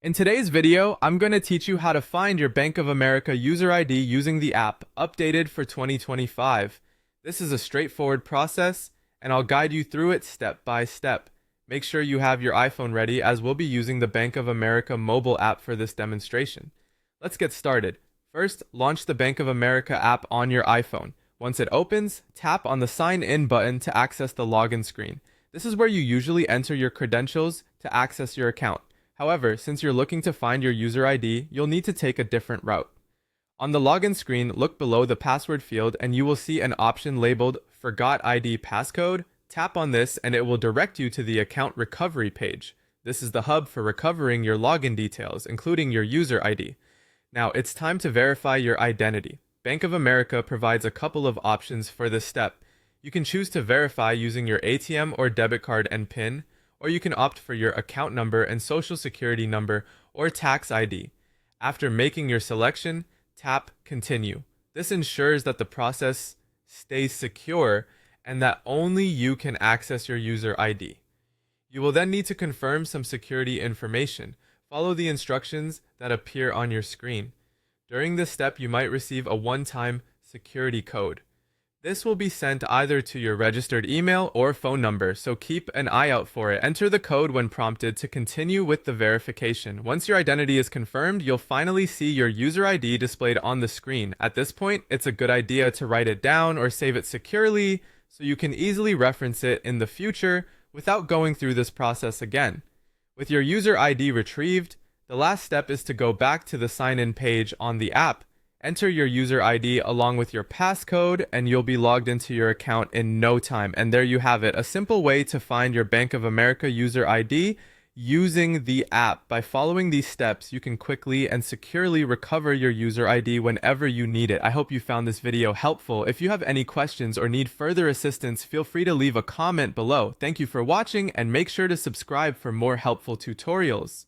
In today's video, I'm going to teach you how to find your Bank of America user ID using the app updated for 2025. This is a straightforward process, and I'll guide you through it step by step. Make sure you have your iPhone ready as we'll be using the Bank of America mobile app for this demonstration. Let's get started. First, launch the Bank of America app on your iPhone. Once it opens, tap on the Sign In button to access the login screen. This is where you usually enter your credentials to access your account. However, since you're looking to find your user ID, you'll need to take a different route. On the login screen, look below the password field and you will see an option labeled Forgot ID Passcode. Tap on this and it will direct you to the account recovery page. This is the hub for recovering your login details, including your user ID. Now, it's time to verify your identity. Bank of America provides a couple of options for this step. You can choose to verify using your ATM or debit card and PIN, or you can opt for your account number and social security number or tax ID. After making your selection, tap Continue. This ensures that the process stays secure and that only you can access your user ID. You will then need to confirm some security information. Follow the instructions that appear on your screen. During this step, you might receive a one-time security code. This will be sent either to your registered email or phone number, so keep an eye out for it. Enter the code when prompted to continue with the verification. Once your identity is confirmed, you'll finally see your user ID displayed on the screen. At this point, it's a good idea to write it down or save it securely so you can easily reference it in the future without going through this process again. With your user ID retrieved, the last step is to go back to the sign-in page on the app. Enter your user ID along with your passcode and you'll be logged into your account in no time. And there you have it, a simple way to find your Bank of America user ID using the app. By following these steps, you can quickly and securely recover your user ID whenever you need it. I hope you found this video helpful. If you have any questions or need further assistance, feel free to leave a comment below. Thank you for watching and make sure to subscribe for more helpful tutorials.